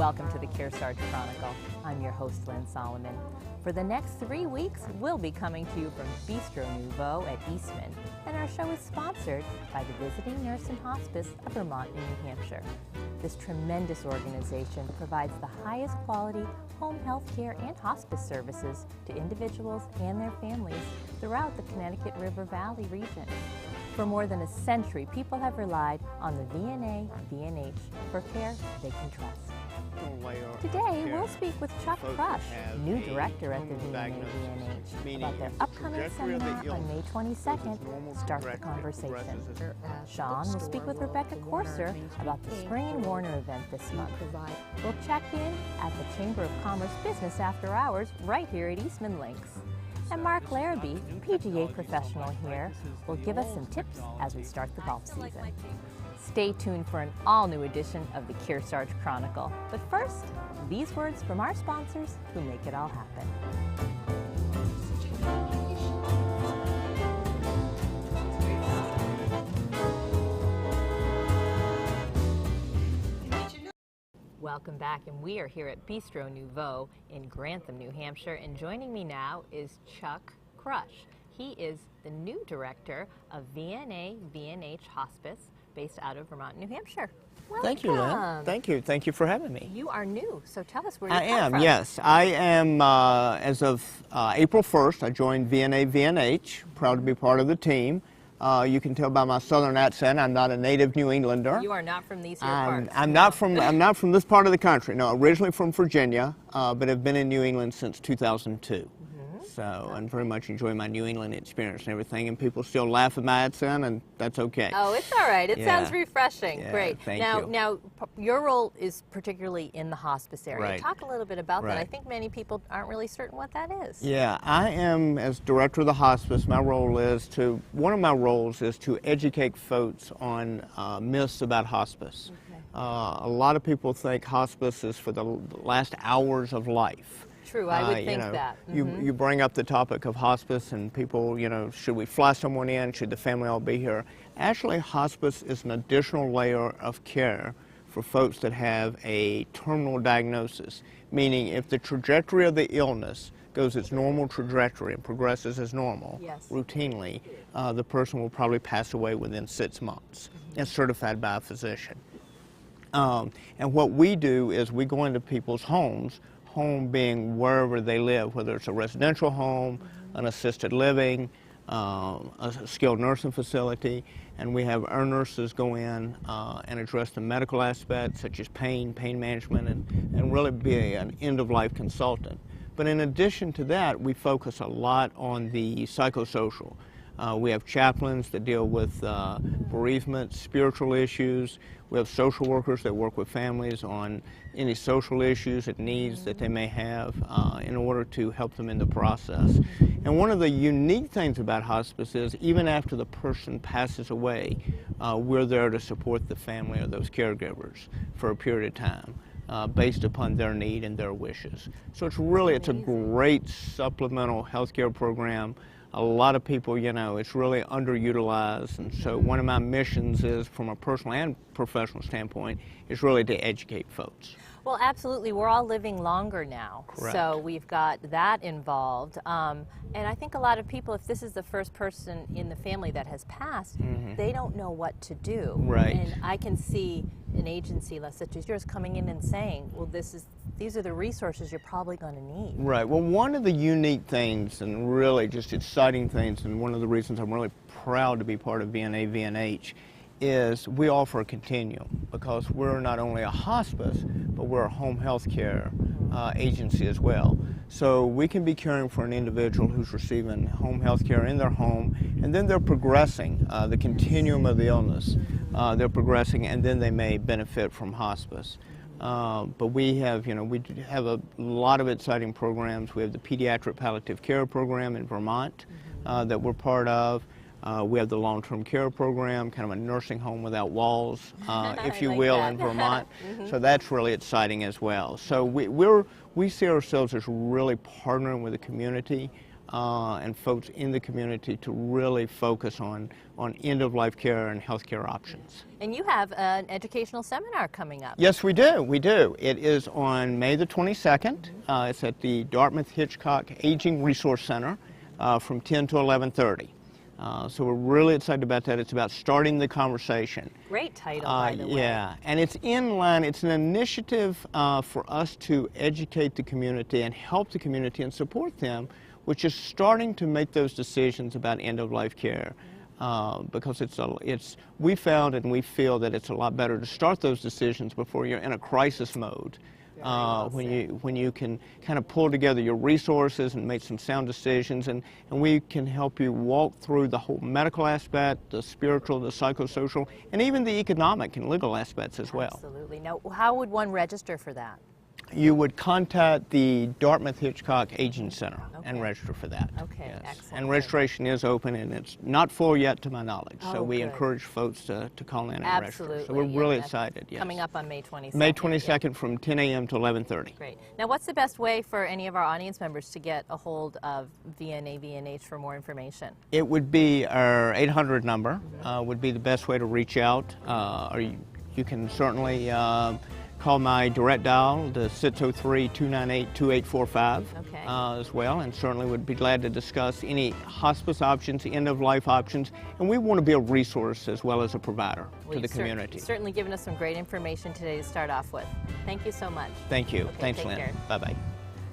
welcome to the Kearsarge Chronicle. I'm your host, Lynn Solomon. For the next 3 weeks, we'll be coming to you from Bistro Nouveau at Eastman, and our show is sponsored by the Visiting Nurse and Hospice of Vermont and New Hampshire. This tremendous organization provides the highest quality home health care and hospice services to individuals and their families throughout the Connecticut River Valley region. For more than a century, people have relied on the VNA-VNH for care they can trust. Today, we'll speak with Chuck Crush, new director at the VNA-VNH, about their upcoming seminar on May 22nd, Start the Conversation. Sean will speak with Rebecca Coarser about the Spring and Warner event this month. We'll check in at the Chamber of Commerce Business After Hours right here at Eastman Links. And Mark Larabee, PGA professional here, will give us some tips as we start the golf season. Stay tuned for an all-new edition of the Kearsarge Chronicle. But first, these words from our sponsors who make it all happen. Welcome back, and we are here at Bistro Nouveau in Grantham, New Hampshire, and joining me now is Chuck Crush. He is the new director of VNA-VNH Hospice, based out of Vermont, New Hampshire. Welcome. Thank you, Lynn. Thank you. Thank you for having me. You are new, so tell us where you come from. I am, yes. I am, as of April 1st, I joined VNA-VNH, proud to be part of the team. You can tell by my southern accent, I'm not a native New Englander. You are not from these here parts. I'm not from this part of the country. No, originally from Virginia, but have been in New England since 2002. So, and very much enjoy my New England experience and everything, and people still laugh at my accent, and that's okay. Oh, it's all right. It sounds refreshing. Yeah, great. Thank you. Now, your role is particularly in the hospice area. Right. Talk a little bit about that. Right. I think many people aren't really certain what that is. Yeah, I am, as director of the hospice, one of my roles is to educate folks on myths about hospice. Okay. A lot of people think hospice is for the last hours of life. True, I would think that. You bring up the topic of hospice, and people, should we fly someone in? Should the family all be here? Actually, hospice is an additional layer of care for folks that have a terminal diagnosis, meaning if the trajectory of the illness goes its normal trajectory and progresses as normal, routinely, the person will probably pass away within 6 months, and certified by a physician. And what we do is we go into people's homes, home being wherever they live, whether it's a residential home, an assisted living, a skilled nursing facility, and we have our nurses go in and address the medical aspects such as pain management, and really be an end-of-life consultant. But in addition to that, we focus a lot on the psychosocial. We have chaplains that deal with bereavement, spiritual issues. We have social workers that work with families on any social issues and needs that they may have in order to help them in the process. And one of the unique things about hospice is even after the person passes away, we're there to support the family or those caregivers for a period of time based upon their need and their wishes. So it's a great supplemental healthcare program. A lot of people, it's really underutilized, and so one of my missions is, from a personal and professional standpoint, is really to educate folks. Well, absolutely. We're all living longer now. Correct. So we've got that involved. And I think a lot of people, if this is the first person in the family that has passed, they don't know what to do. Right. And I can see an agency such as yours coming in and saying, well, these are the resources you're probably going to need. Right. Well, one of the unique things and really just exciting things, and one of the reasons I'm really proud to be part of VNA-VNH, is we offer a continuum, because we're not only a hospice, but we're a home health care agency as well. So we can be caring for an individual who's receiving home health care in their home, and then they're progressing, the continuum of the illness, they're progressing, and then they may benefit from hospice. But we have a lot of exciting programs. We have the Pediatric Palliative Care Program in Vermont that we're part of. We have the long-term care program, kind of a nursing home without walls, if you will, in Vermont. So that's really exciting as well. So we see ourselves as really partnering with the community and folks in the community to really focus on end-of-life care and healthcare options. And you have an educational seminar coming up. Yes, we do. We do. It is on May the 22nd. It's at the Dartmouth Hitchcock Aging Resource Center from 10 to 11:30. So we're really excited about that. It's about starting the conversation. Great title, by the way. Yeah, and it's in line, it's an initiative for us to educate the community and help the community and support them, which is starting to make those decisions about end-of-life care. Because we found and we feel that it's a lot better to start those decisions before you're in a crisis mode. When you can kind of pull together your resources and make some sound decisions, and we can help you walk through the whole medical aspect, the spiritual, the psychosocial, and even the economic and legal aspects as well. Absolutely. Now, how would one register for that? You would contact the Dartmouth Hitchcock Aging Center and register for that. Okay, yes. excellent. And registration is open, and it's not full yet to my knowledge. Oh, so we good. encourage folks to call in and Absolutely. register. So we're really That's excited. Yes. Coming up on May 22nd. May 22nd from 10 a.m. to 11:30. Great. Now, what's the best way for any of our audience members to get a hold of VNA VNH for more information? It would be our 800 number would be the best way to reach out. Or you can certainly call my direct dial, the 603-298-2845 as well, and certainly would be glad to discuss any hospice options, end-of-life options, and we want to be a resource as well as a provider to the community. Certainly given us some great information today to start off with. Thank you so much. Thank you. Okay, Thanks, take Lynn. care. Bye-bye.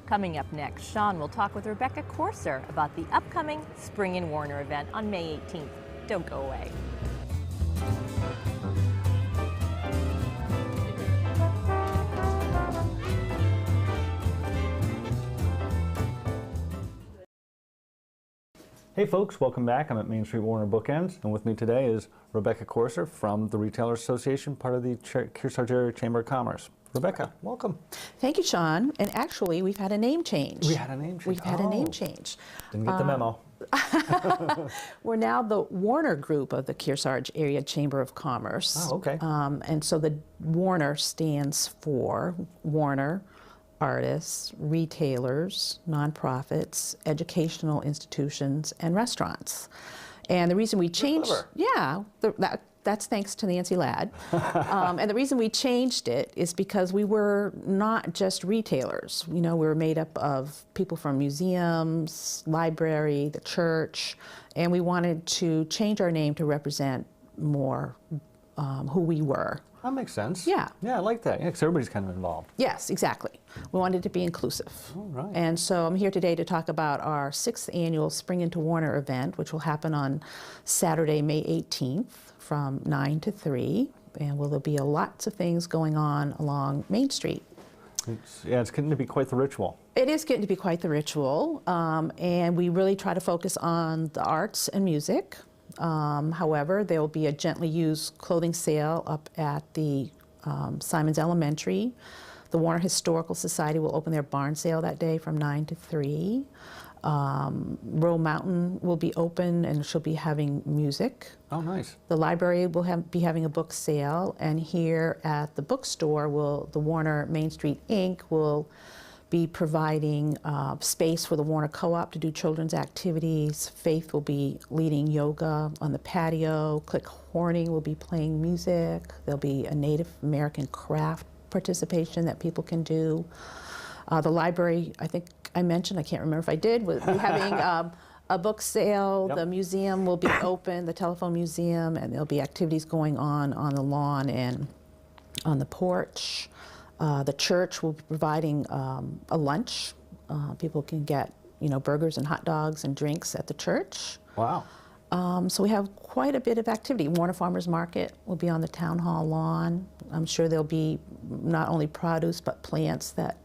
Coming up next, Sean will talk with Rebecca Coarser about the upcoming Spring in Warner event on May 18th. Don't go away. Hey folks, welcome back. I'm at Main Street Warner Bookends, and with me today is Rebecca Coarser from the Retailers Association, part of the Kearsarge Area Chamber of Commerce. Rebecca, welcome. Thank you, Sean. And actually, we've had a name change. We had a name change. We've had a name change. Didn't get the memo. We're now the Warner Group of the Kearsarge Area Chamber of Commerce. Oh, okay. And so the Warner stands for Warner, artists, retailers, nonprofits, educational institutions, and restaurants. And the reason we changed, that's thanks to Nancy Ladd. And the reason we changed it is because we were not just retailers. You know, we were made up of people from museums, library, the church, and we wanted to change our name to represent more who we were. That makes sense. Yeah. Yeah, I like that. Yeah, because everybody's kind of involved. Yes, exactly. We wanted to be inclusive. All right. And so I'm here today to talk about our 6th annual Spring into Warner event, which will happen on Saturday, May 18th from 9 to 3. And there'll be lots of things going on along Main Street. It's getting to be quite the ritual. It is getting to be quite the ritual. And we really try to focus on the arts and music. However, there will be a gently used clothing sale up at the Simons Elementary. The Warner Historical Society will open their barn sale that day from 9 to 3. Roe Mountain will be open and she'll be having music. Oh, nice. The library will be having a book sale, and here at the bookstore, the Warner Main Street Inc. will be providing space for the Warner Co-op to do children's activities. Faith will be leading yoga on the patio. Click Horning will be playing music. There'll be a Native American craft participation that people can do. The library, I think I mentioned, I can't remember if I did, will be having a book sale. Yep. The museum will be open, the telephone museum, and there'll be activities going on the lawn and on the porch. The church will be providing a lunch. People can get, burgers and hot dogs and drinks at the church. Wow. So we have quite a bit of activity. Warner Farmers Market will be on the town hall lawn. I'm sure there'll be not only produce but plants that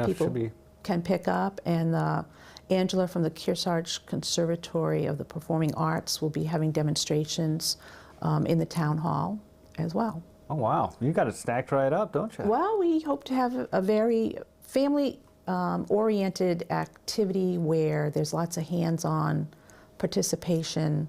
people can pick up. And Angela from the Kearsarge Conservatory of the Performing Arts will be having demonstrations in the town hall as well. Oh, wow. You got it stacked right up, don't you? Well, we hope to have a very family-oriented activity where there's lots of hands-on participation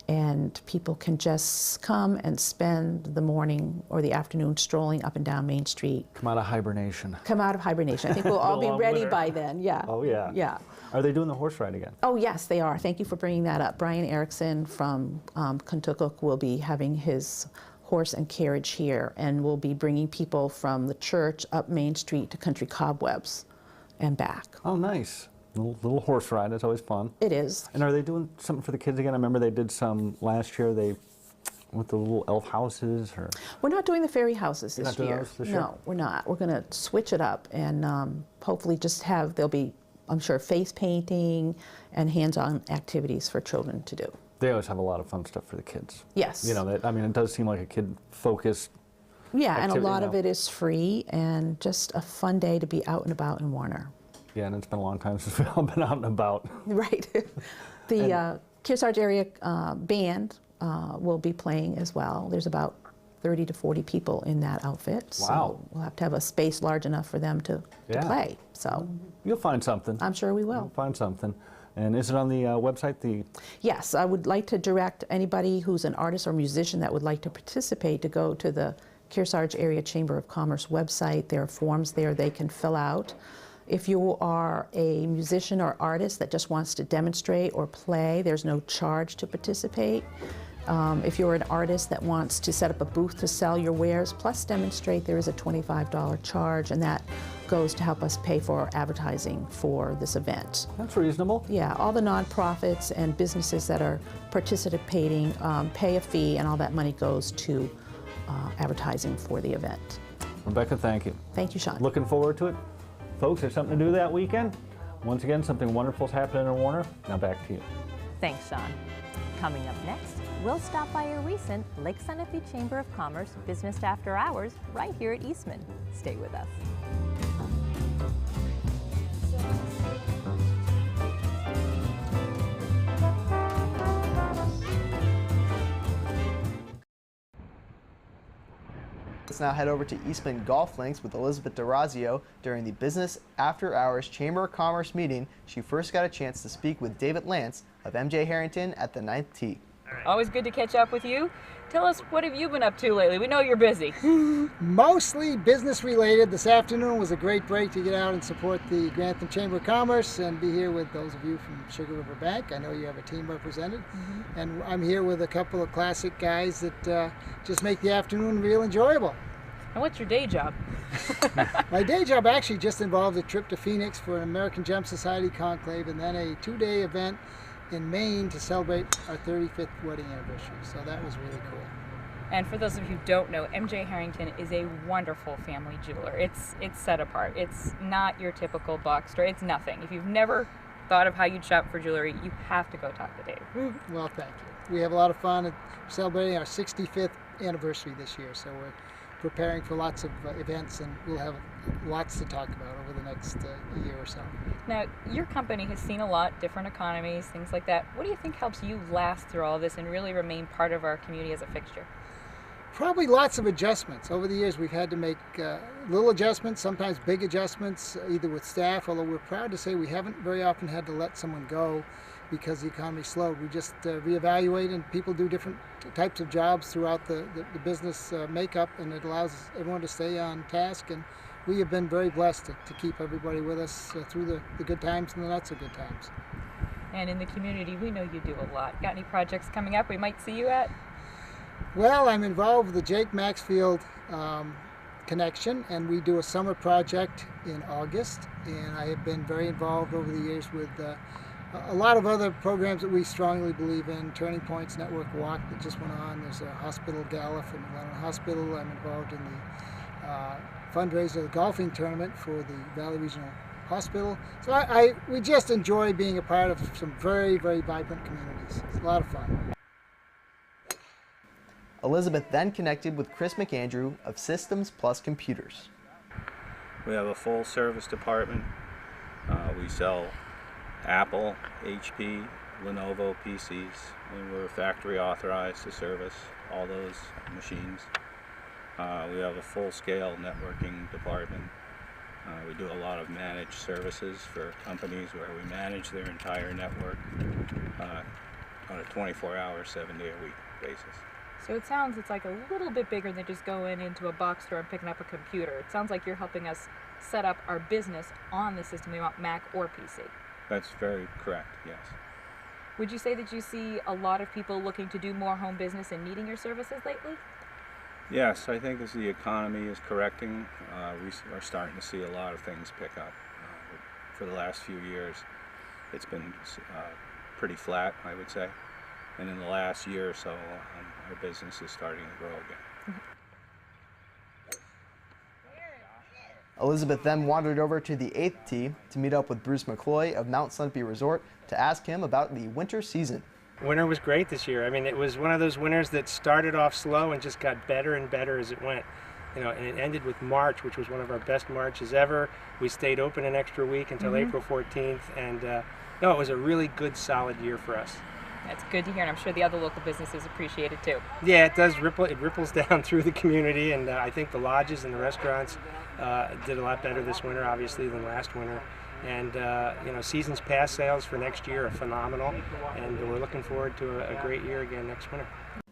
and people can just come and spend the morning or the afternoon strolling up and down Main Street. Come out of hibernation. Come out of hibernation. I think we'll all be ready by then, yeah. Oh, yeah. Yeah. Are they doing the horse ride again? Oh, yes, they are. Thank you for bringing that up. Brian Erickson from Kentucky will be having his horse and carriage here, and will be bringing people from the church up Main Street to Country Cobwebs and back. Oh, nice. Little horse ride. That's always fun. It is. And are they doing something for the kids again? I remember they did some last year. They with the little elf houses, or We're not doing the fairy houses You're this not doing year. those this year? No, we're not. We're going to switch it up and hopefully just have, there'll be, I'm sure, face painting and hands-on activities for children to do. they always have a lot of fun stuff for the kids. Yes. You know, I mean, it does seem like a kid-focused. Yeah, and a activity lot now. of it is free and just a fun day to be out and about in Warner. Yeah, and it's been a long time since we've all been out and about. Right. The Kearsarge area band will be playing as well. There's about 30 to 40 people in that outfit. Wow. So we'll have to have a space large enough for them to Yeah. play. So You'll find something. I'm sure we You'll will. find something. And is it on the website? Yes, I would like to direct anybody who's an artist or musician that would like to participate to go to the Kearsarge Area Chamber of Commerce website. There are forms there they can fill out. If you are a musician or artist that just wants to demonstrate or play, there's no charge to participate. If you're an artist that wants to set up a booth to sell your wares plus demonstrate, there is a $25 charge, and that goes to help us pay for advertising for this event. That's reasonable. Yeah, all the nonprofits and businesses that are participating pay a fee, and all that money goes to advertising for the event. Rebecca, thank you. Thank you, Sean. Looking forward to it. Folks, there's something to do that weekend. Once again, something wonderful is happening in Warner. Now back to you. Thanks, Sean. Coming up next, we'll stop by a recent Lake Sunapee Chamber of Commerce Business After Hours right here at Eastman. Stay with us. Let's now head over to Eastman Golf Links with Elizabeth Orazio. During the Business After Hours Chamber of Commerce meeting, she first got a chance to speak with David Lance of MJ Harrington at the 9th tee. Always good to catch up with you. Tell us, what have you been up to lately? We know you're busy. Mostly business related. This afternoon was a great break to get out and support the Grantham Chamber of Commerce and be here with those of you from Sugar River Bank. I know you have a team represented. And I'm here with a couple of classic guys that just make the afternoon real enjoyable. And what's your day job? My day job actually just involved a trip to Phoenix for an American Gem Society conclave and then a 2-day event in Maine to celebrate our 35th wedding anniversary. So that was really cool. And for those of you who don't know, MJ Harrington is a wonderful family jeweler. It's set apart. It's not your typical box store. It's nothing. If you've never thought of how you'd shop for jewelry, you have to go talk to Dave. Well, thank you. We have a lot of fun at celebrating our 65th anniversary this year, so we're preparing for lots of events, and we'll have lots to talk about over the next year or so. Now, your company has seen a lot, different economies, things like that. What do you think helps you last through all this and really remain part of our community as a fixture? Probably lots of adjustments. Over the years, we've had to make little adjustments, sometimes big adjustments, either with staff, although we're proud to say we haven't very often had to let someone go because the economy slowed. We just reevaluate, and people do different types of jobs throughout the business makeup, and it allows everyone to stay on task. And we have been very blessed to keep everybody with us through the good times and the not so good times. And in the community, we know you do a lot. Got any projects coming up we might see you at? Well, I'm involved with the Jake Maxfield Connection, and we do a summer project in August. And I have been very involved over the years with a lot of other programs that we strongly believe in. Turning Points Network Walk that just went on. There's a hospital gala from Atlanta Hospital. I'm involved in the fundraiser, the golfing tournament for the Valley Regional Hospital. So we just enjoy being a part of some very, very vibrant communities. It's a lot of fun. Elizabeth then connected with Chris McAndrew of Systems Plus Computers. We have a full service department. We sell Apple, HP, Lenovo PCs, and we're factory authorized to service all those machines. We have a full-scale networking department. We do a lot of managed services for companies where we manage their entire network on a 24-hour, 7-day-a-week basis. So it sounds it's like a little bit bigger than just going into a box store and picking up a computer. It sounds like you're helping us set up our business on the system we want, Mac or PC. That's very correct, yes. Would you say that you see a lot of people looking to do more home business and needing your services lately? Yes, I think as the economy is correcting, we are starting to see a lot of things pick up. For the last few years, it's been pretty flat, I would say. And in the last year or so, our business is starting to grow again. Elizabeth then wandered over to the 8th tee to meet up with Bruce McCloy of Mount Sunapee Resort to ask him about the winter season. Winter was great this year. I mean, it was one of those winters that started off slow and just got better and better as it went. You know, and it ended with March, which was one of our best Marches ever. We stayed open an extra week until April 14th, and no, it was a really good, solid year for us. That's good to hear, and I'm sure the other local businesses appreciate it too. Yeah, it does ripple. It ripples down through the community, and I think the lodges and the restaurants did a lot better this winter, obviously, than last winter. And you know, season's pass sales for next year are phenomenal, and we're looking forward to a great year again next winter.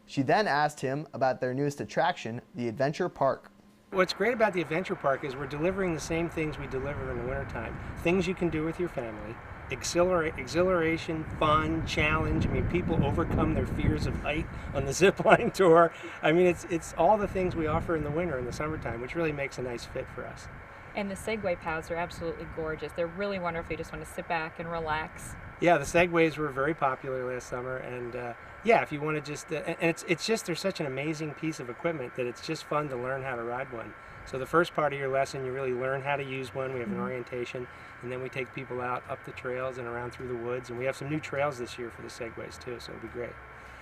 She then asked him about their newest attraction, the Adventure Park. What's great about the Adventure Park is we're delivering the same things we deliver in the wintertime. Things you can do with your family. Exhilaration, fun, challenge. I mean, people overcome their fears of height on the zip line tour. I mean, it's all the things we offer in the winter and the summertime, which really makes a nice fit for us. And the Segway paths are absolutely gorgeous. They're really wonderful. You just want to sit back and relax. Yeah, the Segways were very popular last summer, and yeah, if you want to just, and it's just, they're such an amazing piece of equipment that it's just fun to learn how to ride one. So the first part of your lesson, you really learn how to use one. We have an orientation, and then we take people out up the trails and around through the woods, and we have some new trails this year for the Segways too, so it'll be great.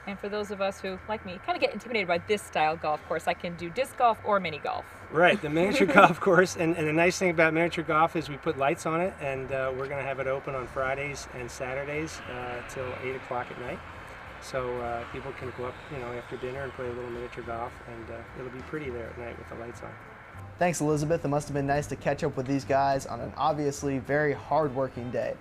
And for those of us who, like me, kind of get intimidated by this style golf course, I can do disc golf or mini golf. Right, the miniature golf course, and the nice thing about miniature golf is we put lights on it, and we're going to have it open on Fridays and Saturdays till 8 o'clock at night. So people can go up, you know, after dinner and play a little miniature golf, and it'll be pretty there at night with the lights on. Thanks, Elizabeth. It must have been nice to catch up with these guys on an obviously very hard-working day.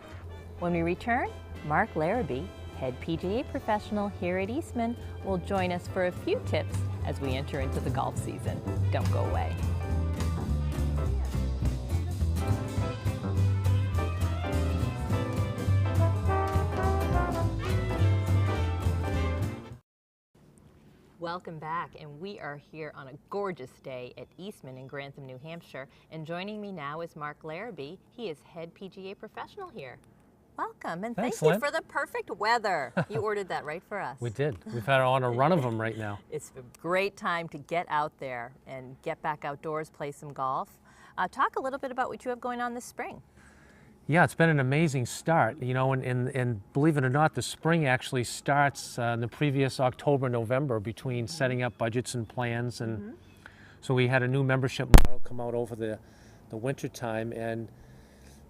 When we return, Mark Larabee, head PGA professional here at Eastman, will join us for a few tips as we enter into the golf season. Don't go away. Welcome back, and we are here on a gorgeous day at Eastman in Grantham, New Hampshire, and joining me now is Mark Larabee. He is head PGA professional here. Welcome, and Thanks, thank you Lynn. for the perfect weather. You ordered that right for us. We did. We've had on a run of them right now. It's a great time to get out there and get back outdoors, play some golf. Talk a little bit about what you have going on this spring. Yeah, it's been an amazing start, you know, and believe it or not, the spring actually starts in the previous October, November between setting up budgets and plans. And so we had a new membership model come out over the winter time, and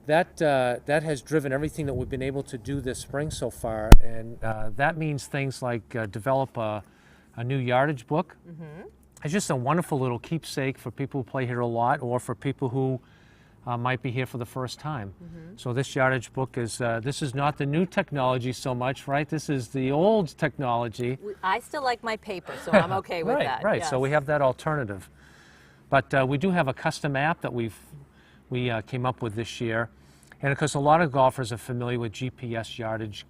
that has driven everything that we've been able to do this spring so far. And that means things like develop a new yardage book. It's just a wonderful little keepsake for people who play here a lot, or for people who might be here for the first time. So this yardage book is, this is not the new technology so much, right? This is the old technology. I still like my paper, so I'm okay with that. Right, Yes. so we have that alternative. But we do have a custom app that we came up with this year. And of course, a lot of golfers are familiar with GPS yardage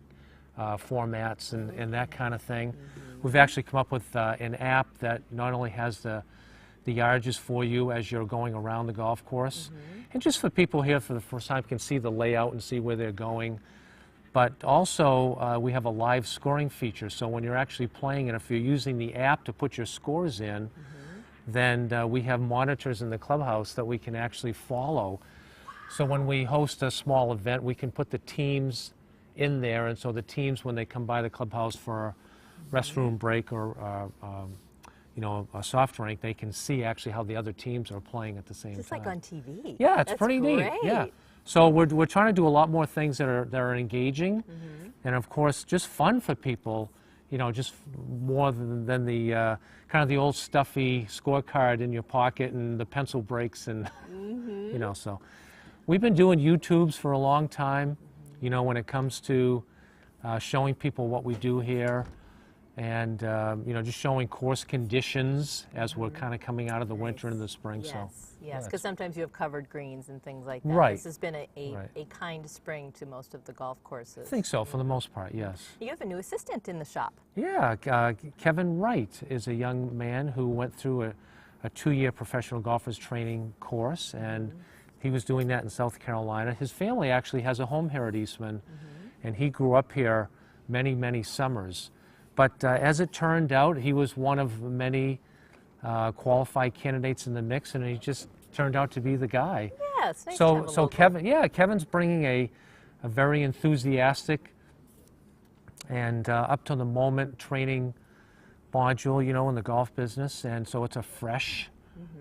formats and that kind of thing. We've actually come up with an app that not only has the yardages for you as you're going around the golf course, and just for people here for the first time can see the layout and see where they're going. But also we have a live scoring feature, so when you're actually playing, and if you're using the app to put your scores in, then we have monitors in the clubhouse that we can actually follow. So when we host a small event, we can put the teams in there, and so the teams, when they come by the clubhouse for a restroom break or you know, a soft drink, they can see actually how the other teams are playing at the same Just time. like on TV. Yeah, it's That's pretty great. neat. Yeah. So we're trying to do a lot more things that are engaging, and of course just fun for people. You know, just more than the kind of the old stuffy scorecard in your pocket and the pencil breaks and you know. So we've been doing YouTubes for a long time. You know, when it comes to showing people what we do here. and just showing course conditions as we're kind of coming out of the winter into the spring. Yes, because sometimes you have covered greens and things like that. Right. This has been a kind spring to most of the golf courses. I think so, for the most part, yes. You have a new assistant in the shop. Yeah, Kevin Wright is a young man who went through a 2-year professional golfers training course, and he was doing that in South Carolina. His family actually has a home here at Eastman, and he grew up here many, many summers. But as it turned out, he was one of many qualified candidates in the mix, and he just turned out to be the guy. Yeah, it's nice to have a So local. Kevin's bringing a very enthusiastic and up to the moment training module, in the golf business, and so it's a fresh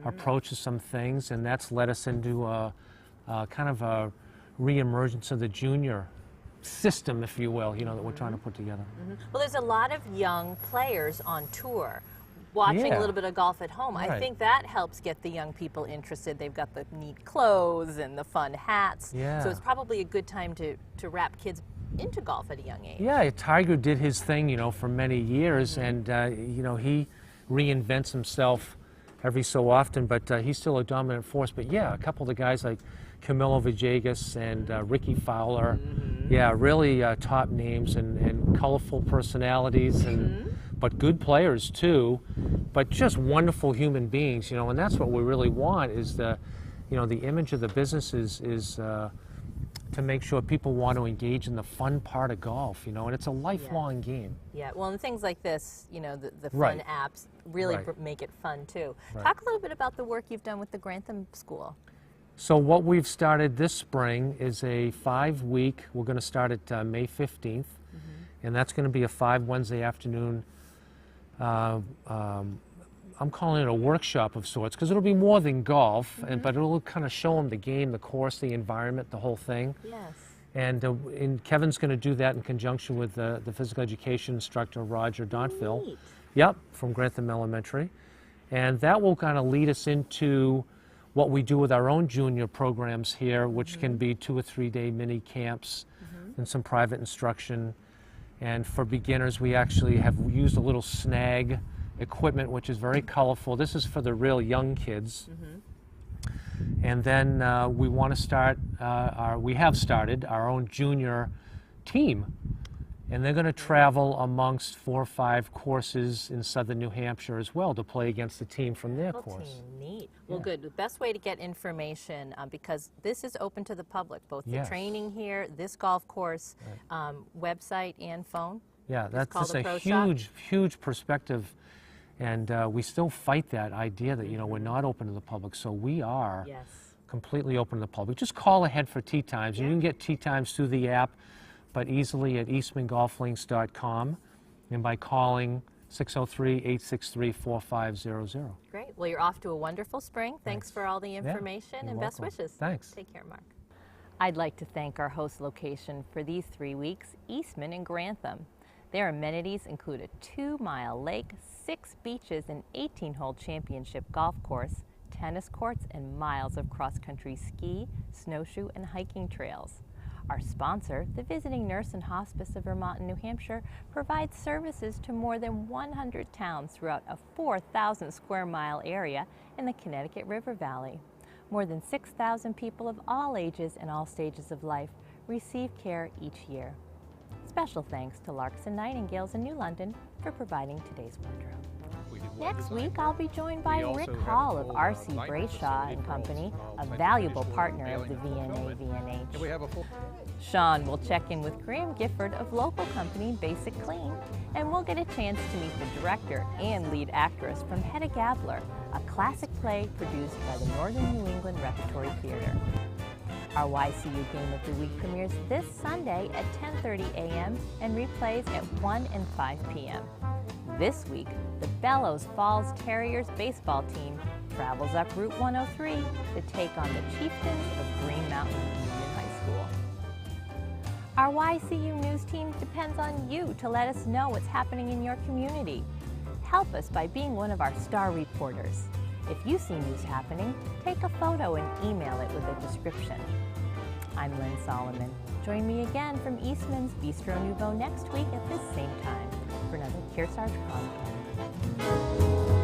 approach to some things, and that's led us into a kind of a re-emergence of the junior system, if you will, that we're trying to put together. Well, there's a lot of young players on tour watching a little bit of golf at home. I think that helps get the young people interested. They've got the neat clothes and the fun hats. So it's probably a good time to wrap kids into golf at a young age. Yeah, Tiger did his thing, for many years, and, he reinvents himself every so often, but he's still a dominant force. But yeah, a couple of the guys like Camilo Villegas and Ricky Fowler, really top names and colorful personalities, but good players too, but just wonderful human beings, and that's what we really want is the image of the business is to make sure people want to engage in the fun part of golf, and it's a lifelong game. Yeah, well, and things like this, the fun apps really make it fun too. Talk a little bit about the work you've done with the Grantham School. So what we've started this spring is a 5-week, we're going to start at May 15th, and that's going to be a 5 Wednesday afternoon, I'm calling it a workshop of sorts, because it'll be more than golf, but it'll kind of show them the game, the course, the environment, the whole thing. Yes. And Kevin's going to do that in conjunction with the physical education instructor, Roger Dontville. Neat. Yep, from Grantham Elementary. And that will kind of lead us into what we do with our own junior programs here, which can be 2 or 3 day mini camps and some private instruction. And for beginners, we actually have used a little snag equipment, which is very colorful. This is for the real young kids. And then we want to start, we have started our own junior team. And they're going to travel amongst 4 or 5 courses in southern New Hampshire as well to play against the team from their course. Neat. Well, good. The best way to get information, because this is open to the public, both the training here, this golf course, website and phone. Yeah, that's a huge, huge perspective. And we still fight that idea that, we're not open to the public. So we are completely open to the public. Just call ahead for tee times. And you can get tee times through the app, but easily at eastmangolflinks.com and by calling 603-863-4500. Great. Well, you're off to a wonderful spring. Thanks for all the information and best wishes. Thanks. Take care, Mark. I'd like to thank our host location for these 3 weeks, Eastman and Grantham. Their amenities include a 2-mile lake, 6 beaches, an 18-hole championship golf course, tennis courts, and miles of cross-country ski, snowshoe, and hiking trails. Our sponsor, the Visiting Nurse and Hospice of Vermont and New Hampshire, provides services to more than 100 towns throughout a 4,000 square mile area in the Connecticut River Valley. More than 6,000 people of all ages and all stages of life receive care each year. Special thanks to Larks and Nightingales in New London for providing today's wardrobe. Next week, I'll be joined by Rick Hall of R.C. Brayshaw and Company, a valuable partner of the VNA-VNH. Sean will check in with Graham Gifford of local company Basic Clean, and we'll get a chance to meet the director and lead actress from Hedda Gabler, a classic play produced by the Northern New England Repertory Theater. Our YCU Game of the Week premieres this Sunday at 10:30 a.m. and replays at 1 and 5 p.m. This week, the Bellows Falls Terriers baseball team travels up Route 103 to take on the Chieftains of Green Mountain Union High School. Our YCU News team depends on you to let us know what's happening in your community. Help us by being one of our star reporters. If you see news happening, take a photo and email it with a description. I'm Lynn Solomon. Join me again from Eastman's Bistro Nouveau next week at this same time for another Kearsarge Chronicle.